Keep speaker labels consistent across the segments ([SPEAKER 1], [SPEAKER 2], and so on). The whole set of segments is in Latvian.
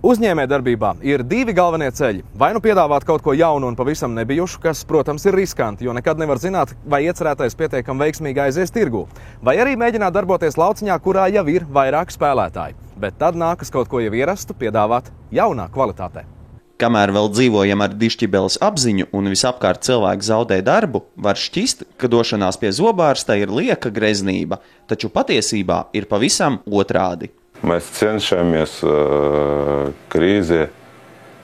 [SPEAKER 1] Uzņēmējdarbībā ir divi galvenie ceļi. Vai nu piedāvāt kaut ko jaunu un pavisam nebijušu, kas, protams, ir riskanti, jo nekad nevar zināt, vai iecerētais pietiekami veiksmīgi aizies tirgū. Vai arī mēģināt darboties lauciņā, kurā jau ir vairāk spēlētāji. Bet tad nākas kaut ko jau ierastu piedāvāt jaunā kvalitātē.
[SPEAKER 2] Kamēr vēl dzīvojam ar dišķibeles apziņu un visapkārt cilvēki zaudē darbu, var šķist, ka došanās pie zobārsta ir lieka greznība, taču patiesībā ir pavisam otrādi.
[SPEAKER 3] Mēs cenšamies krīzē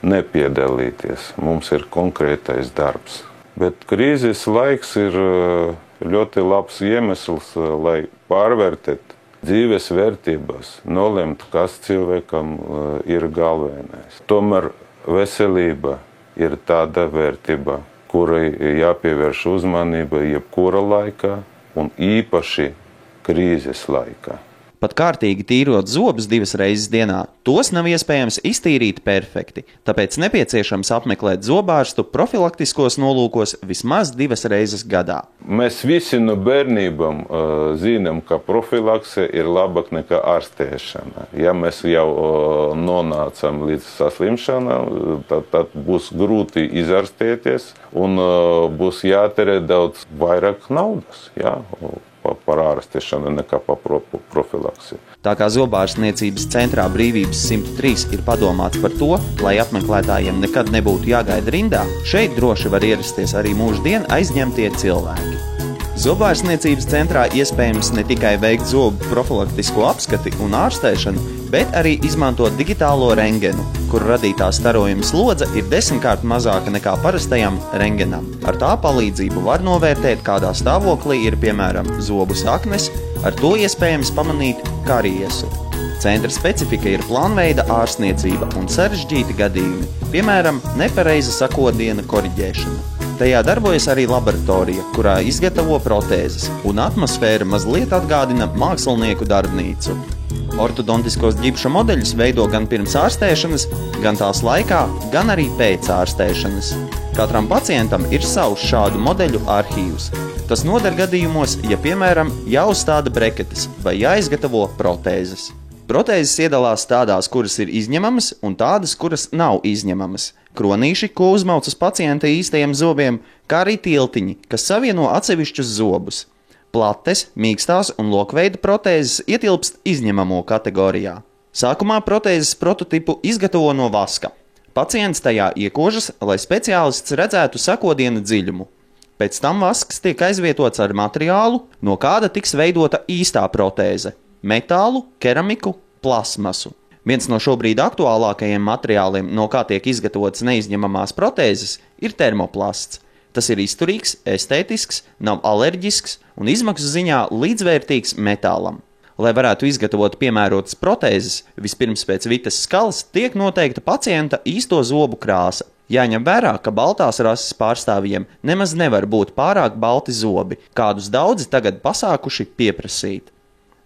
[SPEAKER 3] nepiedalīties. Mums ir konkrētais darbs. Bet krīzes laiks ir ļoti labs iemesls, lai pārvērtētu dzīves vērtības, nolemt, kas cilvēkam ir galvenais. Tomēr veselība ir tāda vērtība, kurai jāpievērš uzmanība jebkura laikā un īpaši krīzes laikā.
[SPEAKER 2] Pat kārtīgi tīrot zobus 2 reizes dienā, tos nav iespējams iztīrīt perfekti, tāpēc nepieciešams apmeklēt zobārstu profilaktiskos nolūkos vismaz 2 reizes gadā.
[SPEAKER 3] Mēs visi no bērnībām zinām, ka profilakse ir labāk nekā ārstēšana. Ja mēs jau nonācam līdz saslimšanām, tad būs grūti izārstēties un būs jāterē daudz vairāk naudas. Ja? Par ārstēšanu nekā par profilaksi.
[SPEAKER 2] Tā kā zobārstniecības centrā Brīvības 103 ir padomāts par to, lai apmeklētājiem nekad nebūtu jāgaida rindā, šeit droši var ierasties arī mūždien aizņemtie cilvēki. Zobārstniecības centrā iespējams ne tikai veikt zobu profilaktisko apskati un ārstēšanu, bet arī izmantot digitālo rentgenu, kur radītā starojuma slodze ir 10-kārt mazāka nekā parastajam rentgenam. Ar tā palīdzību var novērtēt, kādā stāvoklī ir, piemēram, zobu saknes, ar to iespējams pamanīt kariesu. Centra specifika ir plānveida ārstniecība un sarežģīti gadījumi, piemēram, nepareiza sakodiena koriģēšana. Tajā darbojas arī laboratorija, kurā izgatavo protēzes, un atmosfēra mazliet atgādina mākslinieku darbnīcu. Ortodontiskos ģipša modeļus veido gan pirms ārstēšanas, gan tās laikā, gan arī pēc ārstēšanas. Katram pacientam ir savs šādu modeļu arhīvs. Tas noder gadījumos, ja, piemēram, jāuzstāda breketes vai jāizgatavo protēzes. Protēzes iedalās tādās, kuras ir izņemamas, un tādas, kuras nav izņemamas. Kronīši, ko uzmaucas pacienta īstajiem zobiem, kā arī tiltiņi, kas savieno atsevišķus zobus. Plates, mīkstās un lokveida protēzes ietilpst izņemamo kategorijā. Sākumā protēzes prototipu izgatavo no vaska. Pacients tajā iekožas, lai speciālists redzētu sakodiena dziļumu. Pēc tam vasks tiek aizvietots ar materiālu, no kāda tiks veidota īstā protēze – metālu, keramiku, plasmasu. Viens no šobrīd aktuālākajiem materiāliem, no kā tiek izgatavotas neizņemamās protēzes, ir termoplasts. Tas ir izturīgs, estētisks, nav alerģisks un izmaksu ziņā līdzvērtīgs metālam. Lai varētu izgatavot piemērotas protēzes, vispirms pēc vitas skalas tiek noteikta pacienta īsto zobu krāsa. Jāņem vērā, ka baltās rases pārstāvjiem nemaz nevar būt pārāk balti zobi, kādus daudzi tagad pasākuši pieprasīt.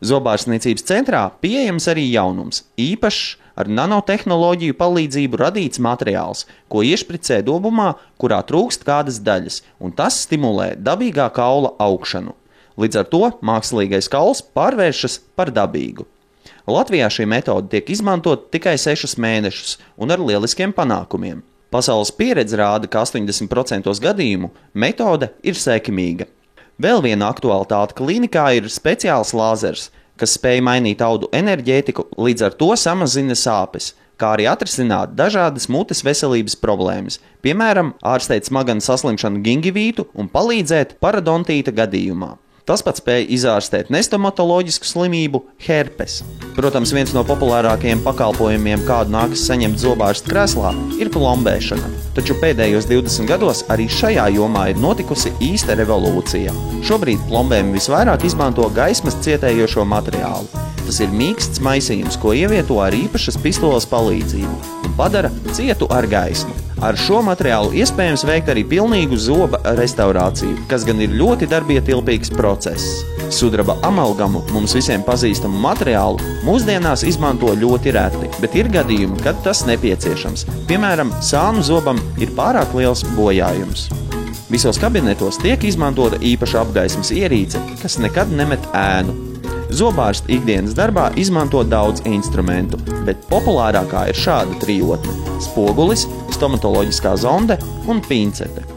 [SPEAKER 2] Zobārstniecības centrā pieejams arī jaunums, īpašs ar nanotehnoloģiju palīdzību radīts materiāls, ko iešpricē dobumā, kurā trūkst kādas daļas, un tas stimulē dabīgā kaula augšanu. Līdz ar to mākslīgais kauls pārvēršas par dabīgu. Latvijā šī metode tiek izmantot tikai 6 mēnešus un ar lieliskiem panākumiem. Pasaules pieredze rāda, ka 80% gadījumu metode ir sekmīga. Vēl viena aktualitāte klīnikā ir speciāls lāzers, kas spēj mainīt audu enerģētiku, līdz ar to samazina sāpes, kā arī atrisināt dažādas mutes veselības problēmas, piemēram, ārstēt smaganu saslimšanu gingivītu un palīdzēt parodontīta gadījumā. Tas pats spēj izārstēt nestomatoloģisku slimību herpes. Protams, viens no populārākajiem pakalpojumiem, kādu nākas saņemt zobārsta krēslā, ir plombēšana. Taču pēdējos 20 gados arī šajā jomā ir notikusi īsta revolūcija. Šobrīd plombējumu visvairāk izmanto gaismas cietējošo materiālu. Tas ir mīksts maisījums, ko ievieto ar īpašas pistoles palīdzību un padara cietu ar gaismu. Ar šo materiālu iespējams veikt arī pilnīgu zoba restaurāciju, kas gan ir ļoti darbietilpīgs process. Sudraba amalgamu, mums visiem pazīstamu materiālu, mūsdienās izmanto ļoti reti, bet ir gadījumi, kad tas nepieciešams. Piemēram, sānu zobam ir pārāk liels bojājums. Visos kabinetos tiek izmantota īpaša apgaismas ierīce, kas nekad nemet ēnu. Zobārsti ikdienas darbā izmanto daudz instrumentu, bet populārākā ir šāda trijotne – spogulis, stomatoloģiskā zonde un pincete.